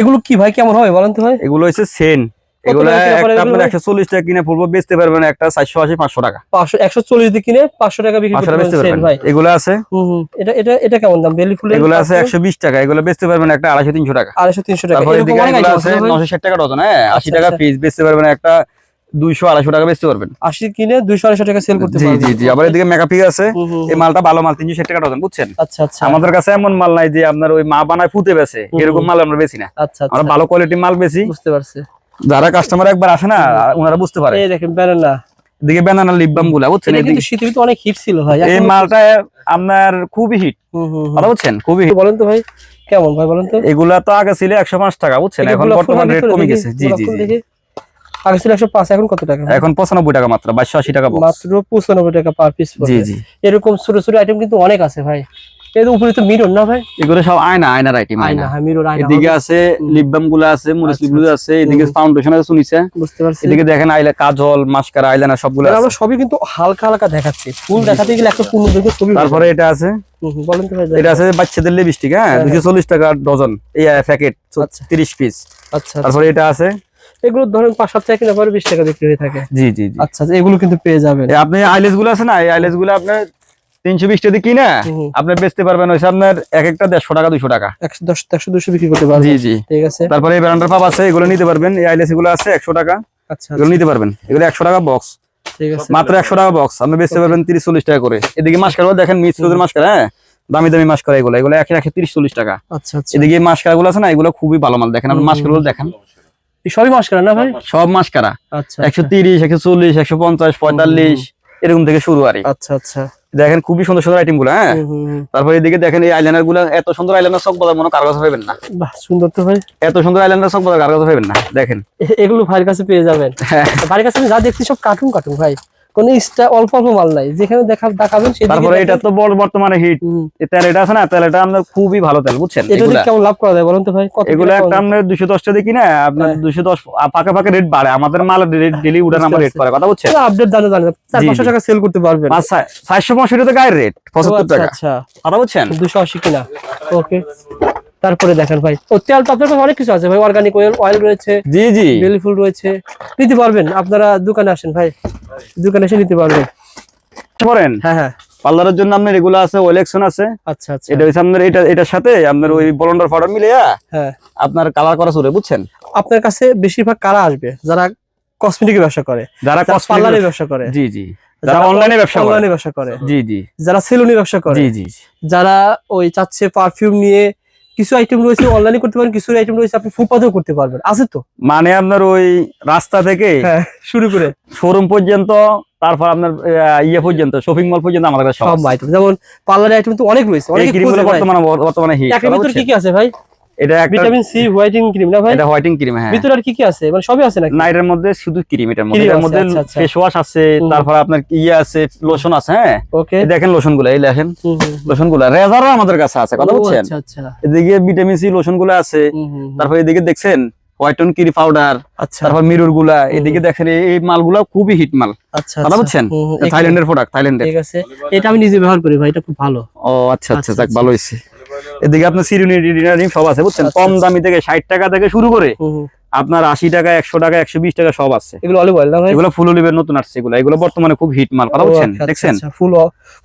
এগুলো কি ভাই কেমন হবে বলেন তো ভাই? এগুলো হচ্ছে সেন, এগুলো একটা আপনার 140 টাকা কিনে পড়বো, বেচতে পারবেন একটা 480 500 টাকা। 140 দিয়ে কিনে 500 টাকা বিক্রি করতে পারবেন ভাই। এগুলো আছে এটা কেমন দাম বেলি ফুলের? এগুলো আছে 120 টাকা, এগুলো বেচতে পারবেন একটা 250 300 টাকা। 250 300 টাকা। এরকম অনেক আইটেম আছে 960 টাকা ডজন, হ্যাঁ 80 টাকা পিস, বেচতে পারবেন একটা 200 250 টাকা বেচতে পারবেন। 80 কিনে 200 250 টাকা সেল করতে পারবেন। জি জি জি। আবার এদিকে মেকআপি আছে, এই মালটা ভালো মাল 360 টাকা ডজন, বুঝছেন? আচ্ছা আচ্ছা। আমাদের কাছে এমন মাল নাই যে আপনার ওই মা বানায় ফুটে বেচে, এরকম মাল আমরা বেচি না। আচ্ছা আচ্ছা। আমরা ভালো কোয়ালিটি মাল বেচি। বুঝতে পারছি। যারা কাস্টমার একবার আসে না ওনারা বুঝতে পারে। এই দেখেন ব্যানানা, এদিকে ব্যানানা লিপ বাম গুলা, বুঝছেন? এটা কিন্তু শীতের ভিতরে অনেক হিট ছিল ভাই। এই মালটা আপনার খুবই হিট, কথা বুঝছেন? খুবই হিট। বলেন তো ভাই কেমন ভাই বলেন তো? এগুলা তো আগে ছিল 105 টাকা, বুঝছেন? এখন বর্তমান রেট কমে গেছে। জি জি জি। আগে ছিল 105, এখন কত টাকা? এখন 95 টাকা মাত্র, 2280 টাকা মাত্র 95 টাকা পার পিস। জি জি। এরকম ছোট ছোট আইটেম কিন্তু অনেক আছে ভাই। এর উপরে তো মিরর না ভাই? এগুলো সব আয়নার আইটেম। আয়না, হ্যাঁ মিরর আয়না। এদিকে আছে লিপ বাম গুলো আছে, মরিচ লিপ গুলো আছে, এদিকে ফাউন্ডেশন আছে শুনিছে। বুঝতে পারছি। এদিকে দেখেন কাজল, মাস্কারা, আইলাইনার সবগুলো আছে। আমরা সবই কিন্তু হালকা হালকা দেখাচ্ছি, ফুল দেখাতে গেলে একটা পূর্ণ দৈর্ঘ্য ছবি। তারপরে এটা আছে, বলেন তো ভাই। এটা আছে বাচ্চাদের লিপস্টিক, হ্যাঁ 240 টাকা ডজন, এই প্যাকেট 30 পিস। আচ্ছা। তারপরে এটা আছে, এগুলো ধরেন 5-7 টাকা কিনা পরে 20 টাকা বিক্রি হয়ে থাকে। জি জি জি। আচ্ছা, এগুলো কিন্তু পেয়ে যাবেন। আপনি আইলেস গুলো আছে না, এই আইলেস গুলো আপনি 320 টাকা দিয়ে কিনা আপনি বেচতে পারবেন হইছে আপনার এক একটা 150 টাকা 200 টাকা, 110 100 200 বিক্রি করতে পারবেন। জি জি ঠিক আছে। তারপরে এই ব্র্যান্ডের পাপ আছে, এগুলো নিতে পারবেন। এই আইলেস গুলো আছে 100 টাকা। আচ্ছা, এগুলো নিতে পারবেন, এগুলো 100 টাকা বক্স। ঠিক আছে, মাত্র 100 টাকা বক্স, আপনি বেচতে পারবেন 30-40 টাকা করে। এদিকে মাস্কারা দেখেন, মিক্স রোজের মাস্কারা, হ্যাঁ দামি দামি মাস্কারা, এগুলো 30-40 টাকা। আচ্ছা আচ্ছা। এদিকে মাস্কারা গুলো আছে না, এগুলো খুবই ভালো মাল। দেখেন আপনি মাস্কারা গুলো দেখেন, সবই মাস্কারা না ভাই? সব মাস্কারা। আচ্ছা, 130 140 150 45 এরকম থেকে শুরু। আর আচ্ছা আচ্ছা, দেখেন খুবই সুন্দর সুন্দর আইটেম গুলো, হ্যাঁ। তারপরে এদিকে দেখেন এই আইলাইনার গুলো, এত সুন্দর আইলাইনার চক বাজার মনে কার কাছে পাবেন না। বাহ সুন্দর তো ভাই। এত সুন্দর আইলাইনার চক বাজার কার কাছে পাবেন না। দেখেন এগুলো ভাইয়ের কাছে পেয়ে যাবেন। ভাইয়ের কাছে আমি যা দেখছি সব কার্টুন ভাই, কোন অল্প অল্প মাল নাই, যেখানে দেখাবেন সেদিকে। তারপরে এটা তো বর্তমানে হিট, এই তেলটা আছে না, তেলটা আপনার খুবই ভালো তেল, বুঝছেন? এটা কেমন লাভ করা যায় বলেন তো ভাই? কত এগুলো একটা আপনার 210 টাকা দিয়ে কিনা আপনার 210 ফাঁকা ফাঁকা রেট বাড়ে। আমাদের মাল রেট ডেইলি উড়ান আমরা রেট করে, কথা বুঝছেন? আপডেট জানেন 400 টাকা সেল করতে পারবেন। 465 টাকা গায়ের রেট, 75 টাকা। আচ্ছা, কথা বুঝছেন? 280 কিনা। ওকে। তারপরে দেখেন ভাই, ও তেল তো আপনার কাছে অনেক কিছু আছে ভাই। অর্গানিক অয়েল রয়েছে, জি জি, বেলি ফুল রয়েছে, নিতে পারবেন। আপনারা দোকানে আসেন ভাই, দোকানে এসে নিতে পারবেন। করেন হ্যাঁ হ্যাঁ। পার্লারের জন্য আপনার এগুলো আছে, ওয়েলেকশন আছে। আচ্ছা আচ্ছা। এটা হচ্ছে আপনার এটার সাথে আপনার ওই ব্লন্ডার পাউডার মিলিয়ে হ্যাঁ আপনার কালার করা চলে, বুঝছেন? আপনার কাছে বেশিরভাগ কারা আসবে? যারা কসমেটিকের ব্যবসা করে, যারা পার্লারের ব্যবসা করে, জি জি, যারা অনলাইনে ব্যবসা করে, জি জি, যারা সেলুনে ব্যবসা করে, জি জি, যারা ওই চাচ্ছে পারফিউম নিয়ে, কিছু আইটেম রয়েছে অনলাইনে করতে পারেন, কিছু আইটেম রয়েছে আপনি ফুটপাতেও করতে পারবেন। আছে তো মানে আপনার ওই রাস্তা থেকে শুরু করে শোরুম পর্যন্ত, তারপর আপনার পর্যন্ত, শপিং মল পর্যন্ত আমাদের কাছে সব আইটেম। যেমন পার্লারের আইটেম তো অনেক রয়েছে, অনেক ক্রিমগুলো বর্তমানে হিট। এর ভিতর কি কি আছে ভাই? এটা একটা ভিটামিন সি হোয়াইটেনিং ক্রিম না ভাই? এটা হোয়াইটেনিং ক্রিম, হ্যাঁ। ভিতরে আর কি কি আছে? মানে সবই আছে নাকি? না, এর মধ্যে শুধু ক্রিম, এর মধ্যে ফেস ওয়াশ আছে, তারপর আপনার আছে, লোশন আছে, হ্যাঁ। ওকে, দেখেন লোশনগুলো, এই দেখেন লোশনগুলো, রেজারও আমাদের কাছে আছে, কথা বুঝছেন? আচ্ছা আচ্ছা। এদিকে ভিটামিন সি লোশনগুলো আছে, তারপর এদিকে দেখছেন হোয়াইটন কিরি পাউডার, তারপর মিরর গুলা, এদিকে দেখেন এই মালগুলা খুবই হিট মাল, কথা বুঝছেন? থাইল্যান্ডের প্রোডাক্ট, থাইল্যান্ডের। ঠিক আছে, এটা আমি নিজে ব্যবহার করি ভাই, এটা খুব ভালো। ও আচ্ছা আচ্ছা, যাক ভালো হইছে। এদিকে আপনার সিরুনি ডিনারিং সব আছে, বুঝছেন? কম দামি থেকে 60 টাকা থেকে শুরু করে আপনার 80 টাকা 100 টাকা 120 টাকা সব আছে। এগুলো অলিভ অয়েল না ভাই? এগুলো ফুল অলিভের নতুন আসছে, এগুলো বর্তমানে খুব হিট মাল, কথা বুঝছেন? দেখছেন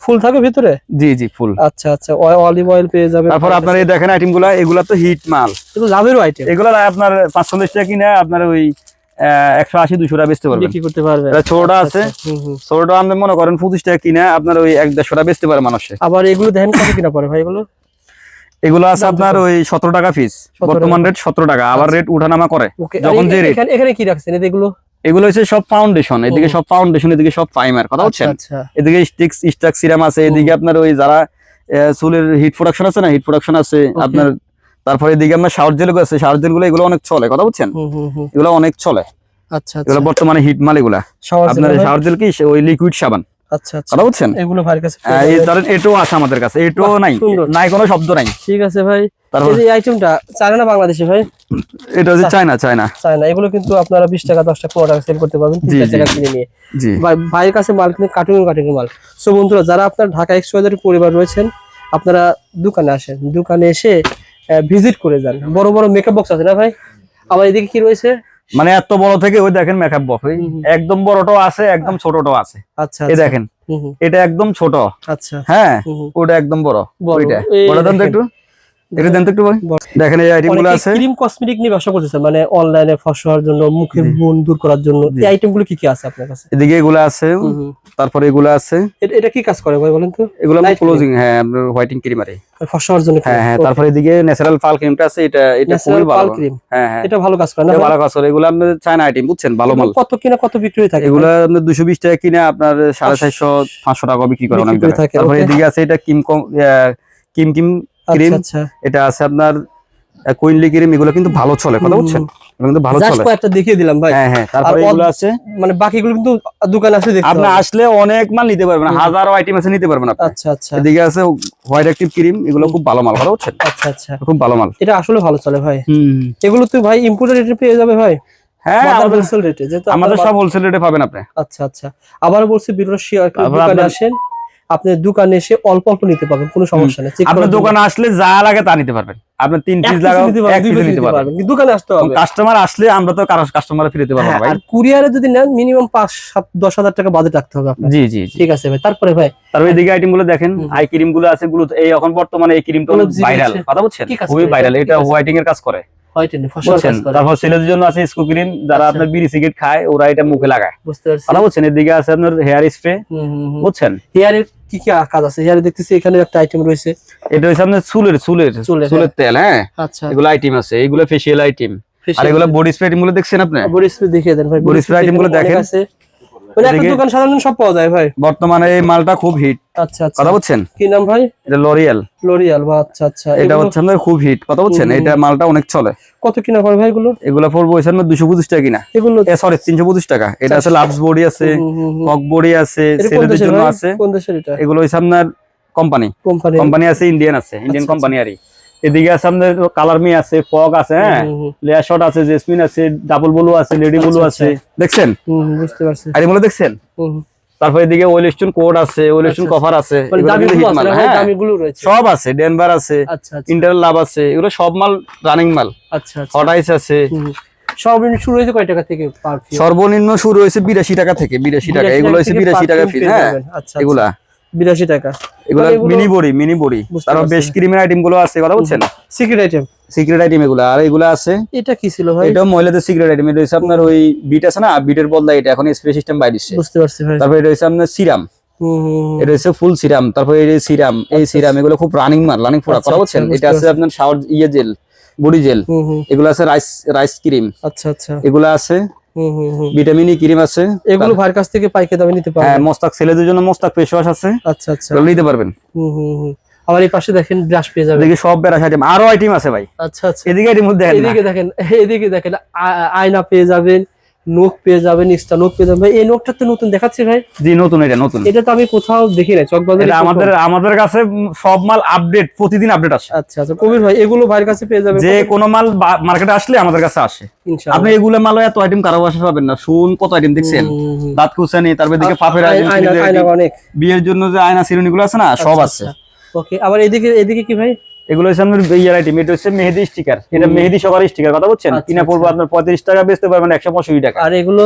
ফুল থাকে ভিতরে? জি জি, ফুল। আচ্ছা আচ্ছা, অলিভ অয়েল পেয়ে যাবেন। তারপর আপনার এই দেখেন আইটেমগুলো, এগুলো তো হিট মাল, এগুলো লাভেরও আইটেম। এগুলো আপনার 540 টাকা কিনা আপনার ওই 180-200 টাকা বেচতে পারবেন, বিক্রি করতে পারবেন। এটা ছোটটা আছে, ছোটটা আপনি মনে করেন 25 টাকা কিনা আপনার ওই 150 টাকা বেচতে পারে মানুষে। আবার এগুলো দেখেন কত কিনা পড়ে ভাই? এগুলো আছে আপনার ওই 17 টাকা পিস, বর্তমান রেট 17 টাকা, আবার রেট উঠানামা করে যখন যে রেট। এখানে কি রাখছেন এগুলো হচ্ছে সব ফাউন্ডেশন, এদিকে সব ফাউন্ডেশন, এদিকে সব প্রাইমার, কথা বুঝছেন? এদিকে স্টাক সিরাম আছে, এদিকে আপনার ওই যারা চুলের হিট প্রোডাকশন আছে না, হিট প্রোডাকশন আছে আপনার। তারপরে এদিকে আপনার শাওয়ার জেল আছে, শাওয়ার জেল গুলো এগুলো অনেক চলে, কথা বুঝছেন? এগুলো অনেক চলে। আচ্ছা, এগুলো বর্তমানে হিট মাল। এগুলা আপনার শাওয়ার জেল কি ওই লিকুইড সাবান, আচ্ছা আচ্ছা, কথা বুঝছেন? এগুলো ভাইয়ের কাছে এই ধরেন এটাও আছে আমাদের কাছে, এটাও নাই কোনো শব্দ নাই। ঠিক আছে ভাই। এই আইটেমটা চায়না না বাংলাদেশে ভাই? এটা হচ্ছে চায়না। এগুলো কিন্তু আপনারা 20 টাকা 10 টাকা 15 টাকা সেল করতে পারবেন 3 টাকা কিনে নিয়ে। ভাইয়ের কাছে মাল কিন্তু কার্টুন মাল। সো বন্ধুরা, যারা আপনার ঢাকা এক্সপোজারের পরিবার রয়েছেন, আপনারা দোকানে আসেন, দোকানে এসে ভিজিট করে যান। বড় বড় মেকআপ বক্স আছে না ভাই? আবার এদিকে কি রয়েছে? মানে এত বড় থেকে ওই দেখেন মেকআপ বক্স, একদম বড়টাও আছে, একদম ছোটটাও আছে। আচ্ছা এই দেখেন এটা একদম ছোট, আচ্ছা হ্যাঁ ওটা একদম বড়। ওইটা বড় দেন তো একটু, একটু দেন তো একটু ভাই। দেখেন এই আইটেম গুলো আছে। ক্রিম কসমেটিক নিয়ে ব্যবসা করতেছে, মানে অনলাইনে ফর্সা হওয়ার জন্য, মুখের ব্রণ দূর করার জন্য। এই আইটেম গুলো কি কি আছে আপনার কাছে? এদিকে এগুলো আছে, তারপরে এগুলো আছে। এটা কি কাজ করে ভাই বলেন তো? এগুলো ক্লোজিং, হ্যাঁ আপনার হোয়াইটিং ক্রিম আরে ফর্সা হওয়ার জন্য। হ্যাঁ হ্যাঁ। তারপরে এদিকে ন্যাচারাল পাল ক্রিমটা আছে, এটা খুবই ভালো ক্রিম। হ্যাঁ হ্যাঁ, এটা ভালো কাজ করে না? ভালো কাজ করে। এগুলো আপনাদের চায়না আইটেম, বুঝছেন, ভালো মাল। কত কিনা কত বিক্রি হয়ে থাকে? এগুলো আপনার 220 টাকা কিনে আপনার 450 500 টাকা বিক্রি করে অনেক জায়গায়। তারপরে এদিকে আছে এটা কিম কিম ক্রিম, এটা আছে আপনার কুইনলি ক্রিম। এগুলো কিন্তু ভালো চলে, কথা বুঝছেন, এগুলো কিন্তু ভালো চলে। একটা দেখিয়ে দিলাম ভাই। হ্যাঁ হ্যাঁ। তারপরে এগুলো আছে, মানে বাকিগুলো কিন্তু দোকানে আছে, দেখতে আপনি আসলে অনেক মাল নিতে পারবেন, হাজারো আইটেম আছে, নিতে পারবেন আপনি। আচ্ছা আচ্ছা। এদিকে আছে হোয়াইট অ্যাক্টিভ ক্রিম, এগুলো খুব ভালো মাল, কথা বুঝছেন। আচ্ছা আচ্ছা, খুব ভালো মাল, এটা আসলে ভালো চলে ভাই। এগুলো তো ভাই ইম্পোর্টেড রেটে পেয়ে যাবে ভাই। হ্যাঁ আমাদের হোলসেল রেটে, যেহেতু আমাদের সব হোলসেল রেটে পাবেন আপনি। আচ্ছা আচ্ছা। আবার বলছি দোকানে আসেন, আপনি দোকানে এসে অল্প অল্প নিতে পারবেন, কোনো সমস্যা নেই। আপনার দোকানে আসলে যা লাগে তা নিতে পারবেন। আপনি 3 পিস লাগাও, 1 পিস নিতে পারবেন। দোকানে আসতে হবে, কাস্টমার আসলে আমরা তো কাস্টমারে ফ্রি দিতে পারবো না ভাই। আর কুরিয়ারে যদি নেন মিনিমাম 5-7-10 হাজার টাকা বাজেট রাখতে হবে আপনার। জি জি, ঠিক আছে ভাই। তারপরে ভাই, তারপরে এদিকে আইটেম গুলো দেখেন, আই ক্রিম গুলো আছে, গুলো এই এখন বর্তমানে এই ক্রিমটা ভাইরাল, কথা বুঝছেন, খুবই ভাইরাল। এটা হোয়াইটিং এর কাজ করে, তারপর ছেলেদের জন্য আছে স্কো ক্রিম, যারা আপনার বিড়ি সিগারেট খায় ওরা এটা মুখে লাগায়, বুঝতে পারছেন, কথা বুঝছেন। এদিকে আছে আপনার হেয়ার স্প্রে, বুঝছেন। হেয়ারের কি কি কাজ আছে? হেয়ারে দেখতেছি এখানে একটা আইটেম রয়েছে, এটা হচ্ছে আপনার চুলের তেল। হ্যাঁ আচ্ছা, এগুলো আইটেম আছে, এগুলো ফেশিয়াল আইটেম। আর এগুলো বডি স্প্রে আইটেম গুলো দেখছেন আপনি? বডি স্প্রে দেখিয়ে দেন ভাই। বডি স্প্রে আইটেম গুলো দেখেন, মানে একটা দোকান সাধারণ সব পাওয়া যায় ভাই বর্তমানে। এই মালটা খুব হিট। আচ্ছা আচ্ছা, কথা বুঝছেন। কি নাম ভাই? এটা লরিয়াল। আচ্ছা আচ্ছা, এটা হচ্ছে আমাদের খুব হিট, কথা বুঝছেন। এটা মালটা অনেক চলে। কত কিনা পড়ে ভাই এগুলো? এগুলো পড়বে ওইখানে 225 টাকা কিনা, এগুলো সরি 325 টাকা। এটা আছে লাভস বডি আছে, কক বডি আছে, ছেলেদের জন্য আছে। কোন দেশের এটা? এগুলো হইছে আপনার কোম্পানি আছে, ইন্ডিয়ান কোম্পানি। আর এদিকে আছে আপনার কালার মি আছে, ফগ আছে, হ্যাঁ লেয়ার শট আছে, জেসমিন আছে, ডাবল ব্লু আছে, লেডি ব্লু আছে, দেখছেন? বুঝতে পারছি। আর এগুলো দেখছেন? তারপর এদিকে ওয়েলস্টোন কোড আছে, ওয়েলস্টোন কভার আছে, সব আছে। ডেনভার আছে, ইন্টারনাল লাভ আছে, এগুলো সব মাল রানিং মাল। আচ্ছা, হট আইস আছে। সর্বনিম্ন শুরু হয়েছে কয় টাকা থেকে? সর্বনিম্ন শুরু হয়েছে 82 টাকা থেকে। 82 টাকা, এগুলো হচ্ছে 82 টাকা ফিস। হ্যাঁ এগুলা 82 টাকা। এগুলা মিনি বডি। তারপর বেশ ক্রিমের আইটেম গুলো আছে, কথা বুঝছেন, সিক্রেট আইটেম এগুলা। আর এগুলা আছে, এটা কি ছিল ভাই? এটা মহিলাদের সিক্রেট আইটেম। এটা হচ্ছে আপনার ওই বিট আছে না, বিটের বদলা এটা এখন স্প্রে সিস্টেম বাইরে দিচ্ছে, বুঝতে পারছি ভাই। তারপর এটা হচ্ছে আপনার সিরাম, এটা হচ্ছে ফুল সিরাম। তারপর এই সিরাম, এগুলো খুব রানিং প্রোডাক্ট, কথা বুঝছেন। এটা আছে আপনার শাওয়ার জেল, বডি জেল। এগুলো আছে রাইস ক্রিম। আচ্ছা আচ্ছা, এগুলো আছে ভিটামিন ই ক্রিম আছে। এগুলো ভাইয়ের কাছ থেকে পাইকারি দামে নিতে পারবেন। হ্যাঁ, মোস্তাক ছেলেদের জন্য মোস্তাক ফেস ওয়াশ আছে। আচ্ছা আচ্ছা, এগুলো নিতে পারবেন। আবার এই পাশে দেখেন ব্রাশ পেয়ে যাবেন। দেখি সব ব্রাশ আইটেম, আরো আইটেম আছে ভাই। আচ্ছা আচ্ছা, এদিকে আইটেম দেখেন, এদিকে দেখেন আয়না পেয়ে যাবেন, নোক পেয়ে যাবেন, এক্সট্রা নোক পেয়ে যাবেন ভাই। এই নোকটা তো নতুন দেখাচ্ছি ভাই। জি নতুন, এটা তো আমি কোথাও দেখি নাই চকবাজারে। আমাদের কাছে সব মাল আপডেট, প্রতিদিন আপডেট আসে। আচ্ছা আচ্ছা কবির ভাই, এগুলো ভাইয়ের কাছে পেয়ে যাবেন। যে কোনো মাল মার্কেটে আসলে আমাদের কাছে আসে ইনশাআল্লাহ। আপনি এগুলো মাল এত আইটেম কারো কাছে পাবেন না। শুন কত আইটেম দেখছেন, দাঁত কুচানি, তারপর দিকে পাপের আইনা, অনেক বিয়ের জন্য যে আয়না সিরুনি গুলো আছে না, সব আছে। ওকে, আবার এদিকে কি ভাই? এগুলো হচ্ছে আপনার ইয়ার আইটেম। এটা হচ্ছে মেহেদি স্টিকার, এটা মেহেদি সবার স্টিকার, কথা বুঝছেন। কিনা পড়বো আপনার 35 টাকা, বেচতে পারবেন 165 টাকা। আর এগুলো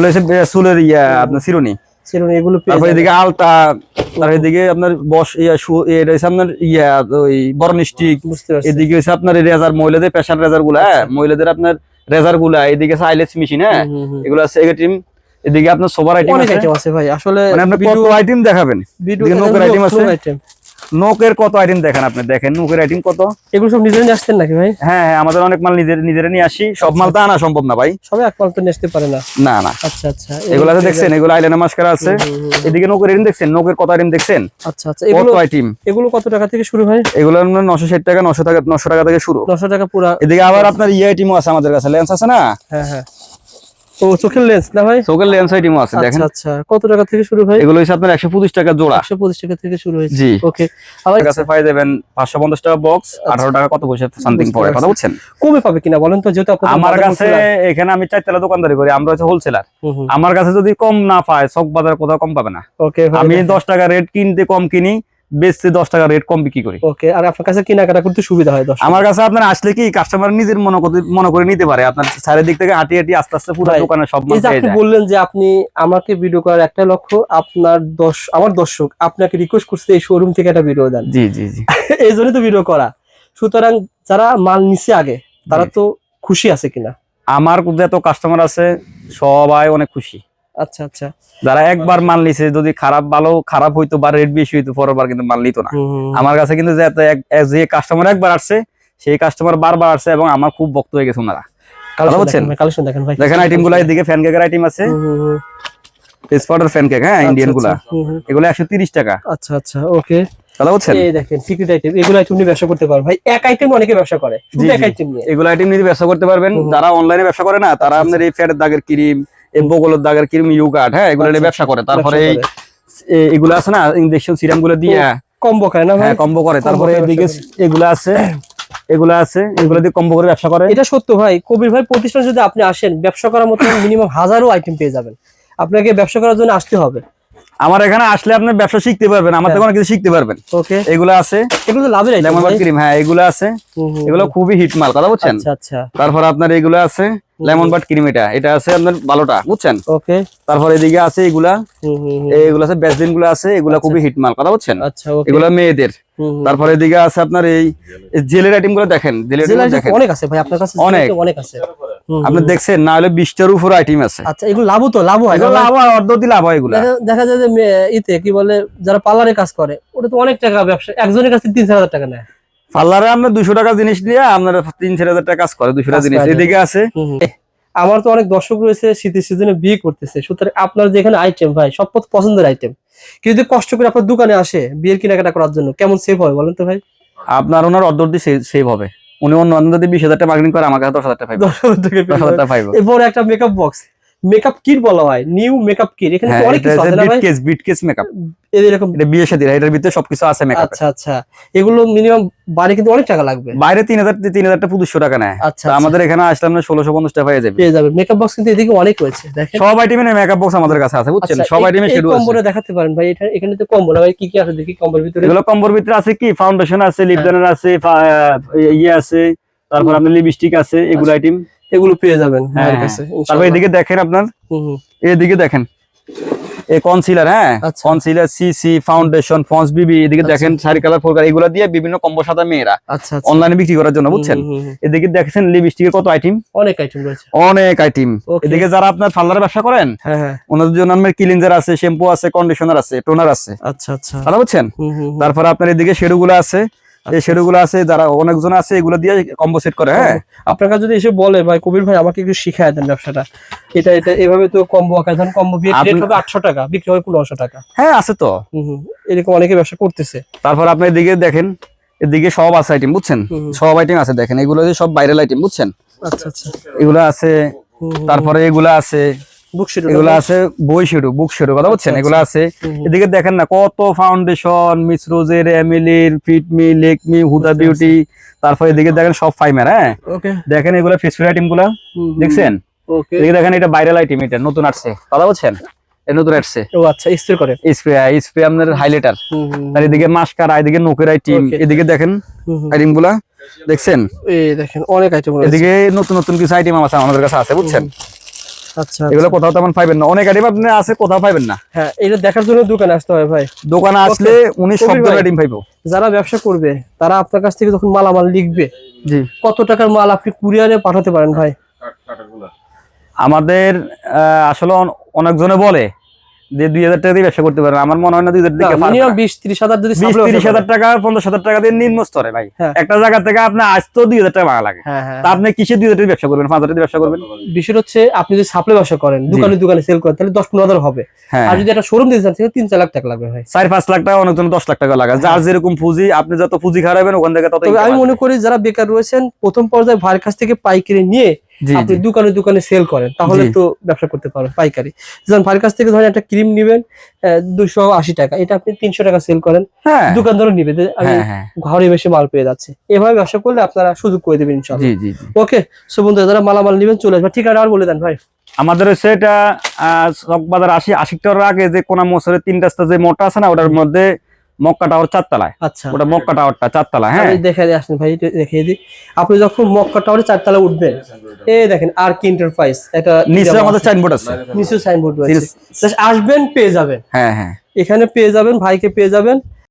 হচ্ছে চুলের আপনার সিরুনি। এগুলো তারপর এদিকে আলতা, তারপর এদিকে আপনার এটা হচ্ছে আপনার ওই বরণ স্টিক। এদিকে হচ্ছে আপনার রেজার, মহিলাদের প্রেসার রেজার গুলা, মহিলাদের আপনার রেজার গুলা। এদিকে আইলেস মেশিন, হ্যাঁ এগুলো আছে আইটেম। এদিকে আপনার সবার আইটেম আছে ভাই। আসলে মানে আপনি কত আইটেম দেখাবেন? নোকের আইটেম আছে, নোকের কত আইটেম দেখেন আপনি, দেখেন নোকের আইটেম কত। এগুলো সব নিজেরা নিয়ে আসছেন নাকি ভাই? হ্যাঁ হ্যাঁ, আমাদের অনেক মাল নিজেরা নিয়ে আসি। সব মাল তো আনা সম্ভব না ভাই, সবাই এক মাল তো নিয়ে আসতে পারে না। না না। আচ্ছা আচ্ছা, এগুলো আছে দেখছেন, এগুলো আইলাইনার মাস্কারা আছে। এদিকে নোকের আইটেম দেখছেন, নোকের কত আইটেম দেখছেন। আচ্ছা আচ্ছা, এগুলো আইটেম, এগুলো কত টাকা থেকে শুরু হয়? এগুলো 960 টাকা, 900 টাকা থেকে শুরু। 900 টাকা পুরো। এদিকে আবার আপনার আইটেমও আছে আমাদের কাছে, লেন্স আছে না। হ্যাঁ হ্যাঁ, ও চোখের লেন্স না ভাই? চোখের লেন্স আইটেমও আছে, দেখেন। আচ্ছা, কত টাকা থেকে শুরু ভাই? এগুলো হচ্ছে আপনার 125 টাকা জোড়া। 125 টাকা থেকে শুরু হয়েছে। জি ওকে, আমার কাছে পাই যাবেন 550 টাকা বক্স, 18 টাকা কত পয়সা সামথিং পড়ে, কথা বুঝছেন। কমে পাবে কিনা বলেন তো, যেহেতু আমার কাছে এখানে আমি 4 তলা দোকানদারি করি, আমরা হচ্ছে হোলসেলার। আমার কাছে যদি কম না পায়, চক বাজারে কোথাও কম পাবে না। ওকে, আমি 10 টাকা রেট কিনতে কম কিনি, বেচতে 10 টাকা রেট কম বিক্রি করি। ওকে, আর আপনার কাছে কেনাকাটা করতে সুবিধা হয়? আমার কাছে আপনার আসলে কি কাস্টমার নিজের মনে করে নিতে পারে, আপনার চারিদিক থেকে হাঁটি হাঁটি আস্তে আস্তে পুরো দোকানে সব মাল পেয়ে আপনি যায়। বললেন যে আপনি আমাকে ভিডিও করার একটা লক্ষ্য, আমার দর্শক আপনাকে রিকোয়েস্ট করছে এই শোরুম থেকে একটা ভিডিও দেন। জি জি জি এই জন্যই তো ভিডিও করা। সুতরাং যারা মাল নিছে আগে তারা তো খুশি আছে কিনা? আমার যত কাস্টমার আছে সবাই অনেক খুশি। আচ্ছা আচ্ছা, যারা একবার মাল নিছে, যদি খারাপ হইতো বা রেট বেশি হইতো পরেরবার কিন্তু মাল নিত না আমার কাছে। কিন্তু যে কাস্টমার একবার আসছে সেই কাস্টমার বারবার আসছে এবং আমার খুব ভক্ত হয়ে গেছে ওনারা। কালেকশন দেখেন ভাই, দেখেন আইটেম গুলা, এদিকে ফ্যান কেকের আইটেম আছে, স্পটার ফ্যান কেক, হ্যাঁ ইন্ডিয়ান গুলা, এগুলো 130 টাকা। আচ্ছা আচ্ছা, ওকে, কথা বলছেন? এই দেখেন সিক্রেট আইটেম, এগুলো আইটেম নিয়ে ব্যবসা করতে পারবেন ভাই। এক আইটেম অনেকে ব্যবসা করে, শুধু এক আইটেম নিয়ে এগুলো আইটেম নিয়ে ব্যবসা করতে পারবেন। যারা অনলাইনে ব্যবসা করে না, তারা আপনার এই ফ্যাটের দাগের ক্রিম, এই বগলের দাগের ক্রিম, ইউগার্ড, হ্যাঁ এগুলো নিয়ে ব্যবসা করে। তারপরে এগুলো আছে না ইনজেকশন সিরাম গুলো দিয়ে কম্বো করে না ভাই? কম্বো করে। তারপরে এদিকে এগুলো আছে, এগুলো দিয়ে কম্বো করে ব্যবসা করে। এটা সত্য ভাই, কবির ভাই প্রতিষ্ঠান যদি আপনি আসেন ব্যবসা করার মতো মিনিমাম হাজারো আইটেম পেয়ে যাবেন। আপনাকে ব্যবসা করার জন্য আসতে হবে। আমার এখানে আসলে আপনি ব্যবসা শিখতে পারবেন, আমার থেকে অনেক কিছু শিখতে পারবেন। ওকে, এগুলো আছে, এগুলো তো লাভের আইটেম। লেমন বাট ক্রিম, হ্যাঁ এগুলো আছে, এগুলো খুবই হিট মাল। কথা বুঝছেন? আচ্ছা আচ্ছা, তারপর আপনার এগুলো আছে লেমন বাট ক্রিম, এটা আছে আপনার ভালোটা, বুঝছেন? ওকে, তারপর এদিকে আছে এগুলা আছে ব্যাসলিন গুলো আছে, এগুলা খুবই হিট মাল। কথা বুঝছেন? আচ্ছা, ওকে, এগুলা মেয়েদের। তারপরে এদিকে আছে আপনার এই জেলের আইটেম গুলো দেখেন, জেলের দেখেন অনেক আছে ভাই আপনার কাছে, অনেক আছে। আপনি দেখছেন না হলে 20টার উপর আইটেম আছে। আচ্ছা, এগুলো লাভ হয়? এগুলো লাভ হয়, অর্ধতি লাভ হয়। এগুলা দেখা যায় যে ইতে কি বলে, যারা পার্লারে কাজ করে ওটা তো অনেক টাকা ব্যবসা, একজনের কাছে 3-4 হাজার টাকা নেয়। পার্লারে আপনার 200 টাকা জিনিস দিয়ে আপনার 3-4 হাজার টাকা কাজ করে, 200 টাকা জিনিস। এদিকে আছে আমার তো অনেক দর্শক রয়েছে শীতের সিজনে বিয়ে করতেছে, সুতরাং আপনার যেখানে আইটেম ভাই সব পছন্দের আইটেম, কেউ যদি কষ্ট করে আপনার দোকানে আসে বিয়ের কেনাকাটা করার জন্য, কেমন সেভ হয় বলেন তো ভাই? আপনার ওনার অর্ধতি সেভ হবে। উনি অন্য 20,000 টাকা মার্কেটিং করে, আমার কাছে 10,000 টাকা পাইবে। 10,000 টাকা পাইবে। এরপর একটা মেকআপ বক্স, মেকআপ কিট বলা হয়, নিউ মেকআপ কিট। এখানে তো অনেক কিছু আছে না ভাই? বিটকেস মেকআপ, এরকম এটা বিয়ে শাদী, এটার ভিতরে সবকিছু আছে মেকআপ। আচ্ছা আচ্ছা, এগুলো মিনিমাম বাইরে কিন্তু অনেক টাকা লাগবে। বাইরে 3,000 টাকা 200 টাকা নেয়। আচ্ছা, আমাদের এখানে আসলে আমরা 1650 টাকা পেয়ে যাবে। মেকআপ বক্স কিন্তু এদিকে অনেক রয়েছে, দেখেন সব আইটেমের মেকআপ বক্স আমাদের কাছে আছে, বুঝছেন? সব আইটেমের শেডু আছে। কম্বোটা দেখাতে পারেন ভাই? এখানে তো কম্বো না ভাই, কি কি আছে দেখি কম্বোর ভিতরে। এগুলো কম্বোর ভিতরে আছে কি, ফাউন্ডেশন আছে, লিপ লাইনার আছে, ইয়ে আছে, তারপর আপনার লিপস্টিক আছে, এগুলো আইটেম এগুলো পেয়ে যাবেন ভাইয়ের কাছে। তারপর এদিকে দেখেন আপনার, এদিকে দেখেন এই কনসিলার, হ্যাঁ কনসিলার, সিসি, ফাউন্ডেশন, পন্স বিবি, এদিকে দেখেন শাড়ি কালার, ফোর কালার, এগুলো দিয়ে বিভিন্ন কম্বো সাদা মেয়েরা অনলাইনে বিক্রি করার জন্য, বুঝছেন? এদিকে দেখেন লিপস্টিকের কত আইটেম, অনেক আইটেম রয়েছে, অনেক আইটেম। এদিকে যারা আপনার পার্লারে ব্যবসা করেন, ওনাদের জন্য আপনার ক্লিনজার আছে, শ্যাম্পু আছে, কন্ডিশনার আছে, টোনার আছে। আচ্ছা আচ্ছা, ভালো বুঝছেন? তারপর আপনার এদিকে শেডুগুলো আছে, এই শেডুগুলো আছে, যারা অনেকজন আছে এগুলো দিয়ে কম্বো সেট করে। হ্যাঁ, আপনার কাছে যদি এসে বলে ভাই কবির ভাই আমাকে একটু শিখায় দেন ব্যবসাটা, এটা এভাবে তো কম্বো আকার ধরেন, কম্বো রেট হবে 800 টাকা, বিক্রি হবে 1500 টাকা। হ্যাঁ আছে তো, এরকম অনেকে ব্যবসা করতেছে। তারপর আপনি এদিকে দেখেন, এদিকে সব আছে আইটেম, বুঝছেন? সব আইটেম আছে, দেখেন এগুলো সব ভাইরাল আইটেম, বুঝছেন? আচ্ছা আচ্ছা, এগুলো আছে, তারপরে এগুলো আছে, এগুলো আছে বই শেডু, বুক শেডু, কথা বুঝছেন? এগুলো আছে। এদিকে দেখেন না কত ফাউন্ডেশন, মিস রোজের, এমিলির, ফিটমি, লেকমি, হুদা বিউটি। তারপর এদিকে দেখেন সব ফাইমার। হ্যাঁ দেখেন এগুলো ফেসফুল আইটেম গুলা দেখছেন? এদিকে দেখেন এটা ভাইরাল আইটেম, এটা নতুন আসছে, কথা বুঝছেন? নতুন আসছে। ও আচ্ছা, স্প্রে করে, স্প্রে আপনার হাইলাইটার। আর এদিকে মাস্কারা, এদিকে নোকের আইটেম, এদিকে দেখেন আইটেম গুলা দেখছেন? এই দেখেন অনেক আইটেম, এদিকে নতুন নতুন কিছু আইটেম আছে আমাদের কাছে আছে, বুঝছেন? আচ্ছা, এগুলো কোথাও তেমন পাইবেন না, অনেক আইটেম আপনি আছে কোথাও পাইবেন না। হ্যাঁ, এটা দেখার জন্য দোকানে আসতে হয় ভাই। দোকানে আসলে উনি সব ধরনের আইটেম পাইবো। যারা ব্যবসা করবে তারা আপনার কাছ থেকে যখন মালামাল লিখবে, জি কত টাকার মাল আপনি কুরিয়ারে পাঠাতে পারেন ভাই? আমাদের আসলে অনেকজনে বলে যে 2,000 টাকা দিয়ে ব্যবসা করতে পারেন, আমার মনে হয় না 2,000 টাকা, মিনিমাম 20-30 হাজার, যদি 20-30 হাজার টাকা 50,000 টাকা দিয়ে নিম্ন স্তরে ভাই। একটা জায়গা থেকে আপনি আসতো 2,000 টাকা ভাড়া লাগে, তা আপনি কিসে 2,000 টাকা ব্যবসা করবেন, 5,000 টাকা ব্যবসা করবেন? বিষয় হচ্ছে আপনি যদি সাপ্লাই ব্যবসা করেন, দোকানে দোকানে সেল করেন, তাহলে 10-15 হাজার হবে। আর যদি একটা শোরুম দিয়ে যান, 3-4 লাখ টাকা লাগবে ভাই। 4-5 লাখ টাকা, অনেকজন 10 লাখ টাকা লাগে। যার যেরকম পুঁজি, আপনি যত পুঁজি খারাপেন ওখান থেকে তত। আমি মনে করি যারা বেকার রয়েছেন, প্রথম পর্যায়ে ভাইয়ের কাছ থেকে পাইকারি নিয়ে আপনি দোকানে দোকানে সেল করেন, তাহলে তো ব্যবসা করতে পারবেন পাইকারি। যেমন ভাইয়ের কাছ থেকে ধরেন একটা ক্রিম নিবেন 280 টাকা, এটা আপনি 300 টাকা সেল করেন, দোকানদারও নিবে, আমি ঘরে বেশি মাল পেয়ে যাচ্ছে। এভাবে ব্যবসা করলে আপনারা সুযোগ করে দেবেন ইনশাআল্লাহ। ওকে, সো বন্ধুরা যারা মালামাল নিবেন চলে আসবে। ঠিকানা আর বলে দেন ভাই। আমাদের হচ্ছে এটা চকবাজার 80 টাকার আগে যে কোনা মোসরের 3 রাস্তা যে মোড়টা আছে না, ওটার মধ্যে মক্কা টাওয়ার 4 তলায়। আচ্ছা ওটা মক্কা টাওয়ারটা 4 তলা। হ্যাঁ দেখাই দিয়ে আসেন ভাই, একটু দেখিয়ে দিই। আপনি যখন মক্কা টাওয়ারে 4 তলায় উঠবেন, এই দেখেন আরকি এন্টারপ্রাইজ, এটা নিচে আমাদের সাইনবোর্ড আছে। নিচে সাইনবোর্ড রয়েছে, জাস্ট আসবেন পেয়ে যাবেন। হ্যাঁ হ্যাঁ এখানে পেয়ে যাবেন, ভাইকে পেয়ে যাবেন।